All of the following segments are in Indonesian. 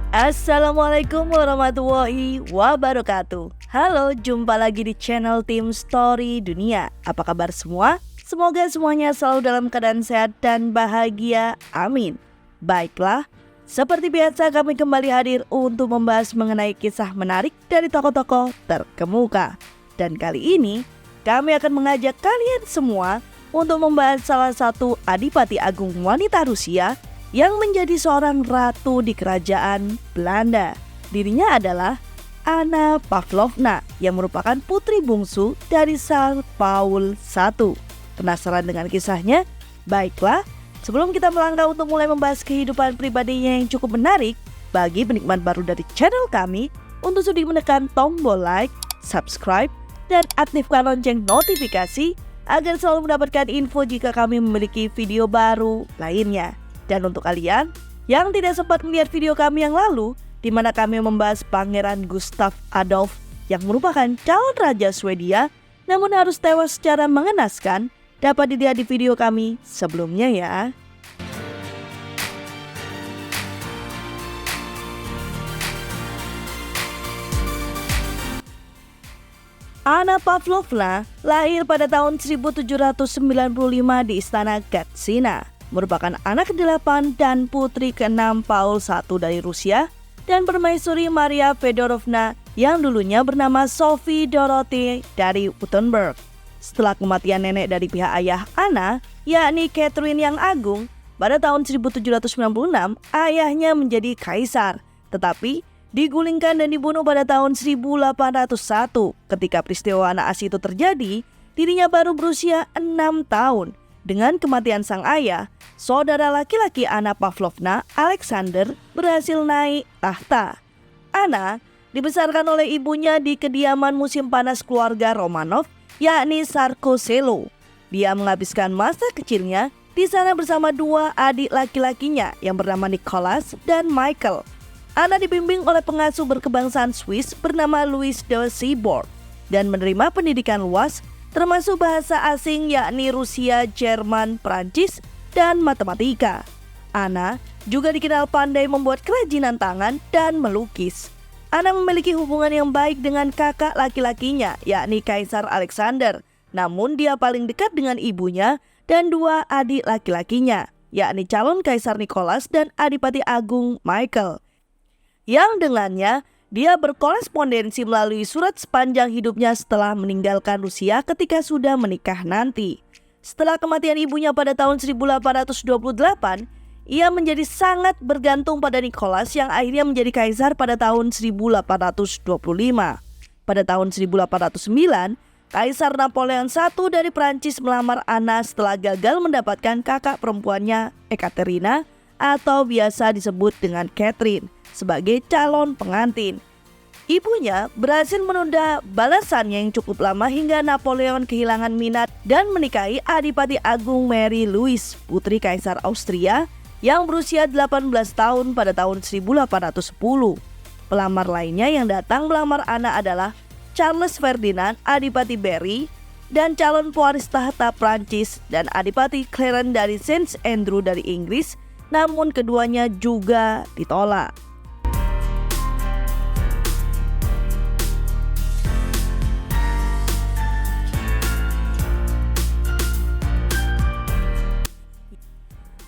Assalamualaikum warahmatullahi wabarakatuh. Halo, jumpa lagi di channel Tim Story Dunia. Apa kabar semua? Semoga semuanya selalu dalam keadaan sehat dan bahagia. Amin. Baiklah, seperti biasa kami kembali hadir untuk membahas mengenai kisah menarik dari tokoh-tokoh terkemuka. Dan kali ini kami akan mengajak kalian semua untuk membahas salah satu adipati agung wanita Rusia yang menjadi seorang ratu di kerajaan Belanda. Dirinya adalah Anna Pavlovna yang merupakan putri bungsu dari Tsar Paul I. Penasaran dengan kisahnya? Baiklah, sebelum kita melangkah untuk mulai membahas kehidupan pribadinya yang cukup menarik, bagi penikmat baru dari channel kami, untuk sudi menekan tombol like, subscribe, dan aktifkan lonceng notifikasi agar selalu mendapatkan info jika kami memiliki video baru lainnya. Dan untuk kalian yang tidak sempat melihat video kami yang lalu, di mana kami membahas Pangeran Gustav Adolf yang merupakan calon raja Swedia, namun harus tewas secara mengenaskan, dapat dilihat di video kami sebelumnya ya. Anna Pavlovna lahir pada tahun 1795 di Istana Gatsina. Merupakan anak ke-8 dan putri ke-6 Paul I dari Rusia dan permaisuri Maria Fedorovna yang dulunya bernama Sophie Dorothy dari Württemberg. Setelah kematian nenek dari pihak ayah Anna, yakni Catherine yang Agung, pada tahun 1796 ayahnya menjadi kaisar, tetapi digulingkan dan dibunuh pada tahun 1801. Ketika peristiwa naas itu terjadi, dirinya baru berusia 6 tahun. Dengan kematian sang ayah, saudara laki-laki Anna Pavlovna, Alexander, berhasil naik tahta. Anna dibesarkan oleh ibunya di kediaman musim panas keluarga Romanov, yakni Tsarskoye. Dia menghabiskan masa kecilnya di sana bersama dua adik laki-lakinya yang bernama Nicholas dan Michael. Anna dibimbing oleh pengasuh berkebangsaan Swiss bernama Louis de Seaborg dan menerima pendidikan luas termasuk bahasa asing yakni Rusia, Jerman, Prancis, dan matematika. Anna juga dikenal pandai membuat kerajinan tangan dan melukis. Anna memiliki hubungan yang baik dengan kakak laki-lakinya yakni Kaisar Alexander, namun dia paling dekat dengan ibunya dan dua adik laki-lakinya yakni calon Kaisar Nicholas dan Adipati Agung Michael, yang dengannya dia berkorespondensi melalui surat sepanjang hidupnya setelah meninggalkan Rusia ketika sudah menikah nanti. Setelah kematian ibunya pada tahun 1828, ia menjadi sangat bergantung pada Nicholas yang akhirnya menjadi kaisar pada tahun 1825. Pada tahun 1809, Kaisar Napoleon I dari Prancis melamar Anna setelah gagal mendapatkan kakak perempuannya Ekaterina atau biasa disebut dengan Catherine sebagai calon pengantin. Ibunya berhasil menunda balasannya yang cukup lama hingga Napoleon kehilangan minat dan menikahi Adipati Agung Mary Louise, putri Kaisar Austria yang berusia 18 tahun pada tahun 1810. Pelamar lainnya yang datang melamar Anna adalah Charles Ferdinand, Adipati Berry, dan calon pewaris tahta Prancis dan Adipati Clarence dari Saint Andrew dari Inggris, namun keduanya juga ditolak.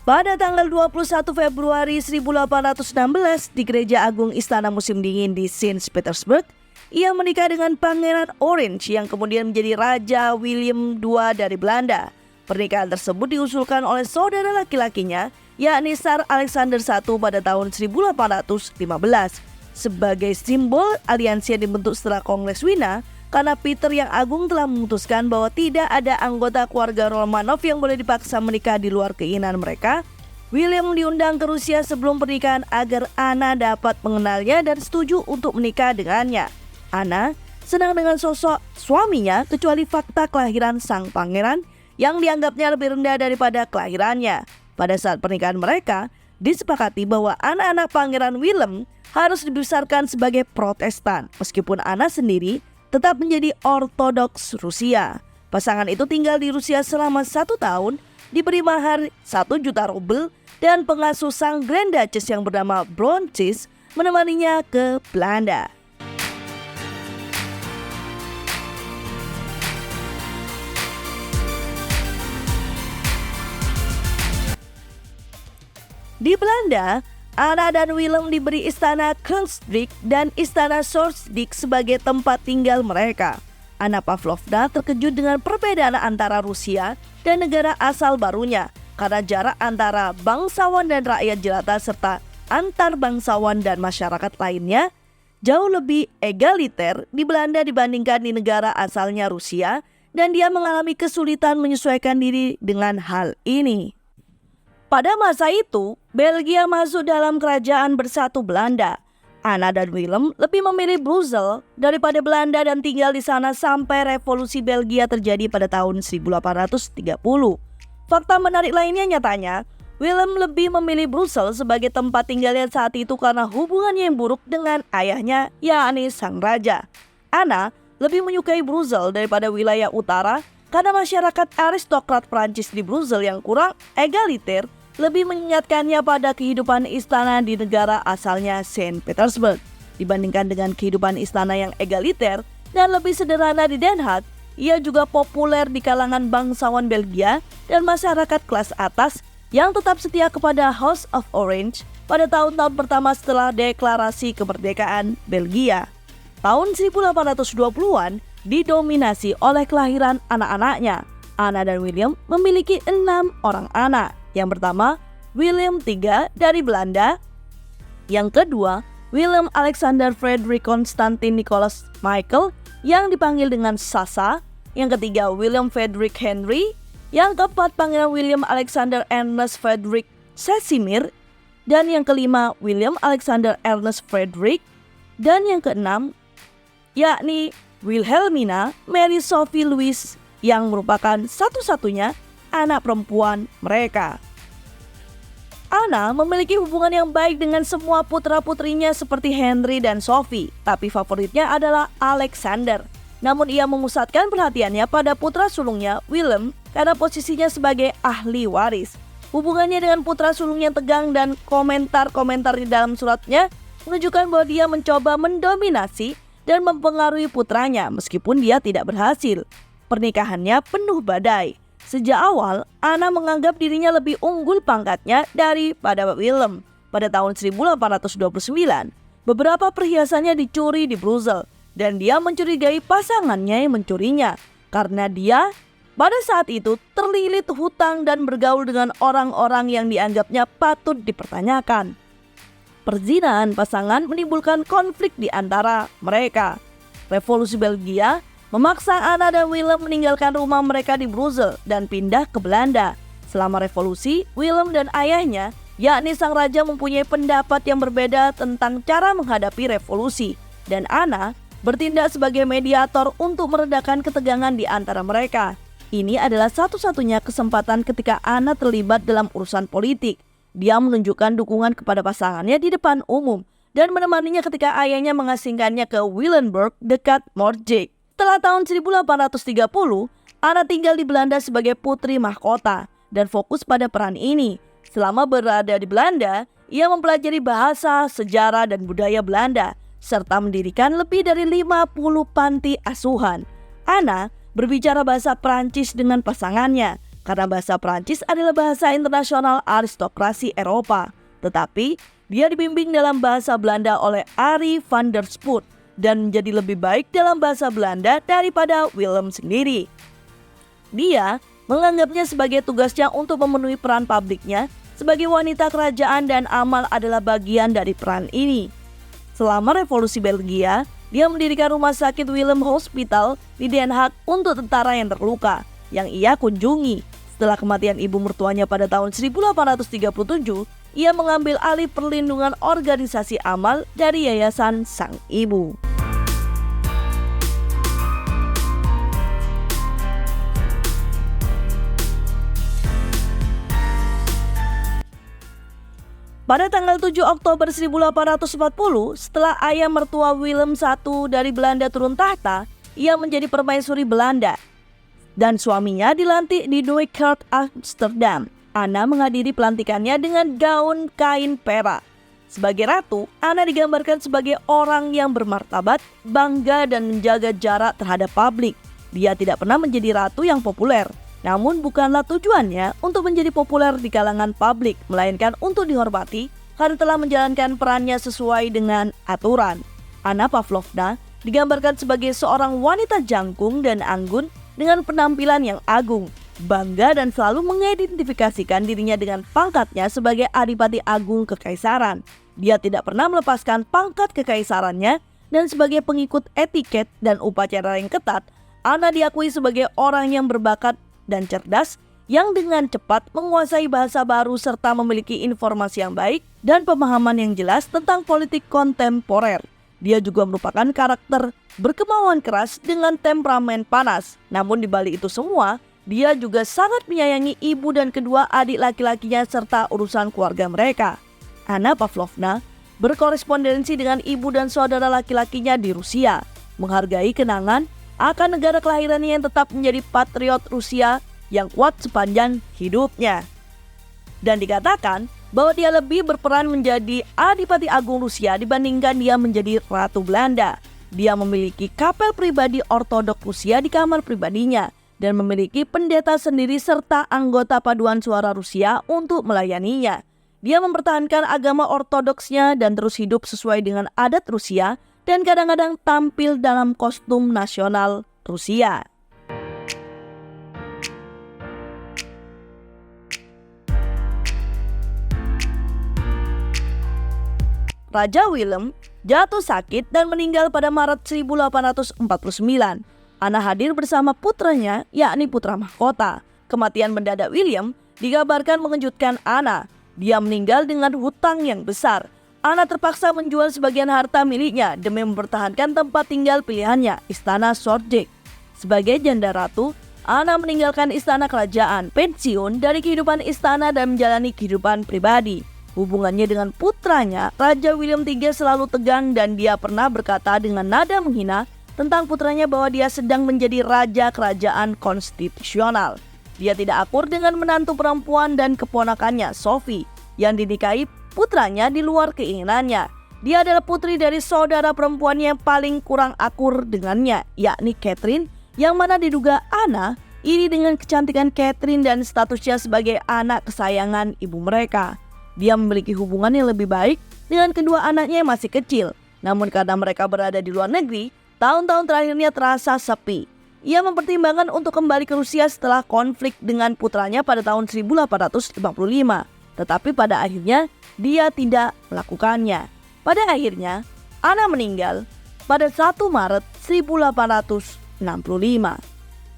Pada tanggal 21 Februari 1816 di Gereja Agung Istana Musim Dingin di Saint Petersburg, ia menikah dengan Pangeran Orange yang kemudian menjadi Raja William II dari Belanda. Pernikahan tersebut diusulkan oleh saudara laki-lakinya, yakni Tsar Alexander I pada tahun 1815 sebagai simbol aliansi yang dibentuk setelah Kongres Wina, karena Peter yang Agung telah memutuskan bahwa tidak ada anggota keluarga Romanov yang boleh dipaksa menikah di luar keinginan mereka. William diundang ke Rusia sebelum pernikahan agar Anna dapat mengenalnya dan setuju untuk menikah dengannya. Anna senang dengan sosok suaminya kecuali fakta kelahiran sang pangeran yang dianggapnya lebih rendah daripada kelahirannya. Pada saat pernikahan mereka, disepakati bahwa anak-anak Pangeran Willem harus dibesarkan sebagai Protestan, meskipun Anna sendiri tetap menjadi Ortodoks Rusia. Pasangan itu tinggal di Rusia selama 1 tahun, diberi mahar 1 juta rubel, dan pengasuh sang Grand Duchess yang bernama Bronchis menemaninya ke Belanda. Di Belanda, Anna dan Willem diberi istana Krunsdijk dan istana Sorsdijk sebagai tempat tinggal mereka. Anna Pavlovna terkejut dengan perbedaan antara Rusia dan negara asal barunya karena jarak antara bangsawan dan rakyat jelata serta antar bangsawan dan masyarakat lainnya jauh lebih egaliter di Belanda dibandingkan di negara asalnya Rusia, dan dia mengalami kesulitan menyesuaikan diri dengan hal ini. Pada masa itu, Belgia masuk dalam kerajaan bersatu Belanda. Anna dan Willem lebih memilih Brussel daripada Belanda dan tinggal di sana sampai revolusi Belgia terjadi pada tahun 1830. Fakta menarik lainnya nyatanya, Willem lebih memilih Brussel sebagai tempat tinggalnya saat itu karena hubungannya yang buruk dengan ayahnya, yakni sang raja. Anna lebih menyukai Brussel daripada wilayah utara karena masyarakat aristokrat Prancis di Brussel yang kurang egaliter lebih mengingatkannya pada kehidupan istana di negara asalnya Saint Petersburg dibandingkan dengan kehidupan istana yang egaliter dan lebih sederhana di Den Haag. Ia juga populer di kalangan bangsawan Belgia dan masyarakat kelas atas yang tetap setia kepada House of Orange pada tahun-tahun pertama setelah deklarasi kemerdekaan Belgia. Tahun 1820-an didominasi oleh kelahiran anak-anaknya. Anna dan William memiliki 6 orang anak. Yang pertama, William III dari Belanda. Yang kedua, Willem Alexander Frederick Constantine Nicholas Michael yang dipanggil dengan Sasa. Yang ketiga, William Frederick Henry. Yang keempat, Pangeran William Alexander Ernest Frederick Casimir. Dan yang kelima, William Alexander Ernest Frederick. Dan yang keenam, yakni Wilhelmina Mary Sophie Louise yang merupakan satu-satunya anak perempuan mereka. Anna memiliki hubungan yang baik dengan semua putra-putrinya seperti Henry dan Sophie, tapi favoritnya adalah Alexander. Namun ia memusatkan perhatiannya pada putra sulungnya, Willem, karena posisinya sebagai ahli waris. Hubungannya dengan putra sulungnya tegang dan komentar-komentar di dalam suratnya menunjukkan bahwa dia mencoba mendominasi dan mempengaruhi putranya meskipun dia tidak berhasil. Pernikahannya penuh badai. Sejak awal, Anna menganggap dirinya lebih unggul pangkatnya daripada Willem. Pada tahun 1829, beberapa perhiasannya dicuri di Brussels dan dia mencurigai pasangannya yang mencurinya karena dia pada saat itu terlilit hutang dan bergaul dengan orang-orang yang dianggapnya patut dipertanyakan. Perzinahan pasangan menimbulkan konflik di antara mereka. Revolusi Belgia memaksa Anna dan Willem meninggalkan rumah mereka di Brussels dan pindah ke Belanda. Selama revolusi, Willem dan ayahnya, yakni sang raja, mempunyai pendapat yang berbeda tentang cara menghadapi revolusi, dan Anna bertindak sebagai mediator untuk meredakan ketegangan di antara mereka. Ini adalah satu-satunya kesempatan ketika Anna terlibat dalam urusan politik. Dia menunjukkan dukungan kepada pasangannya di depan umum dan menemaninya ketika ayahnya mengasingkannya ke Willenburg dekat Moorrecht. Setelah tahun 1830, Anna tinggal di Belanda sebagai putri mahkota dan fokus pada peran ini. Selama berada di Belanda, ia mempelajari bahasa, sejarah, dan budaya Belanda, serta mendirikan lebih dari 50 panti asuhan. Anna berbicara bahasa Prancis dengan pasangannya, karena bahasa Prancis adalah bahasa internasional aristokrasi Eropa. Tetapi, dia dibimbing dalam bahasa Belanda oleh Arie van der Spoot dan menjadi lebih baik dalam bahasa Belanda daripada Willem sendiri. Dia menganggapnya sebagai tugasnya untuk memenuhi peran publiknya sebagai wanita kerajaan dan amal adalah bagian dari peran ini. Selama revolusi Belgia, dia mendirikan rumah sakit Willem Hospital di Den Haag untuk tentara yang terluka yang ia kunjungi. Setelah kematian ibu mertuanya pada tahun 1837, ia mengambil alih perlindungan organisasi amal dari yayasan sang ibu. Pada tanggal 7 Oktober 1840, setelah ayah mertua Willem I dari Belanda turun tahta, ia menjadi permaisuri Belanda dan suaminya dilantik di Nieuwkerk, Amsterdam. Anna menghadiri pelantikannya dengan gaun kain perak. Sebagai ratu, Anna digambarkan sebagai orang yang bermartabat, bangga dan menjaga jarak terhadap publik. Dia tidak pernah menjadi ratu yang populer, namun bukanlah tujuannya untuk menjadi populer di kalangan publik, melainkan untuk dihormati karena telah menjalankan perannya sesuai dengan aturan. Anna Pavlovna digambarkan sebagai seorang wanita jangkung dan anggun dengan penampilan yang agung, bangga dan selalu mengidentifikasikan dirinya dengan pangkatnya sebagai Adipati Agung Kekaisaran. Dia tidak pernah melepaskan pangkat kekaisarannya dan sebagai pengikut etiket dan upacara yang ketat, Anna diakui sebagai orang yang berbakat dan cerdas yang dengan cepat menguasai bahasa baru serta memiliki informasi yang baik dan pemahaman yang jelas tentang politik kontemporer. Dia juga merupakan karakter berkemauan keras dengan temperamen panas. Namun di balik itu semua, dia juga sangat menyayangi ibu dan kedua adik laki-lakinya serta urusan keluarga mereka. Anna Pavlovna berkorespondensi dengan ibu dan saudara laki-lakinya di Rusia, menghargai kenangan akan negara kelahirannya yang tetap menjadi patriot Rusia yang kuat sepanjang hidupnya. Dan dikatakan bahwa dia lebih berperan menjadi Adipati Agung Rusia dibandingkan dia menjadi Ratu Belanda. Dia memiliki kapel pribadi ortodok Rusia di kamar pribadinya dan memiliki pendeta sendiri serta anggota paduan suara Rusia untuk melayaninya. Dia mempertahankan agama ortodoksnya dan terus hidup sesuai dengan adat Rusia dan kadang-kadang tampil dalam kostum nasional Rusia. Raja Willem jatuh sakit dan meninggal pada Maret 1849. Anna hadir bersama putranya, yakni putra mahkota. Kematian mendadak William dikabarkan mengejutkan Anna. Dia meninggal dengan hutang yang besar. Anna terpaksa menjual sebagian harta miliknya demi mempertahankan tempat tinggal pilihannya, Istana Sorjek. Sebagai janda ratu, Anna meninggalkan istana kerajaan, pensiun dari kehidupan istana dan menjalani kehidupan pribadi. Hubungannya dengan putranya, Raja William III selalu tegang dan dia pernah berkata dengan nada menghina tentang putranya bahwa dia sedang menjadi raja kerajaan konstitusional. Dia tidak akur dengan menantu perempuan dan keponakannya, Sophie, yang dinikahi putranya di luar keinginannya. Dia adalah putri dari saudara perempuan yang paling kurang akur dengannya, yakni Catherine, yang mana diduga Anna iri dengan kecantikan Catherine dan statusnya sebagai anak kesayangan ibu mereka. Dia memiliki hubungan yang lebih baik dengan kedua anaknya yang masih kecil. Namun karena mereka berada di luar negeri, tahun-tahun terakhirnya terasa sepi. Ia mempertimbangkan untuk kembali ke Rusia setelah konflik dengan putranya pada tahun 1855. Tetapi pada akhirnya, dia tidak melakukannya. Pada akhirnya, Anna meninggal pada 1 Maret 1865.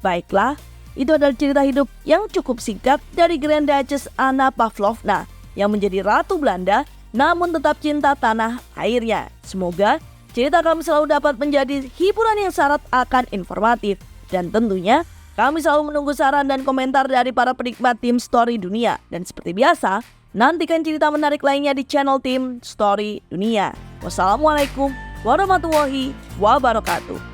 Baiklah, itu adalah cerita hidup yang cukup singkat dari Grand Duchess Anna Pavlovna yang menjadi Ratu Belanda namun tetap cinta tanah airnya. Semoga cerita kami selalu dapat menjadi hiburan yang syarat akan informatif. Dan tentunya kami selalu menunggu saran dan komentar dari para penikmat tim Story Dunia. Dan seperti biasa, nantikan cerita menarik lainnya di channel tim Story Dunia. Wassalamualaikum warahmatullahi wabarakatuh.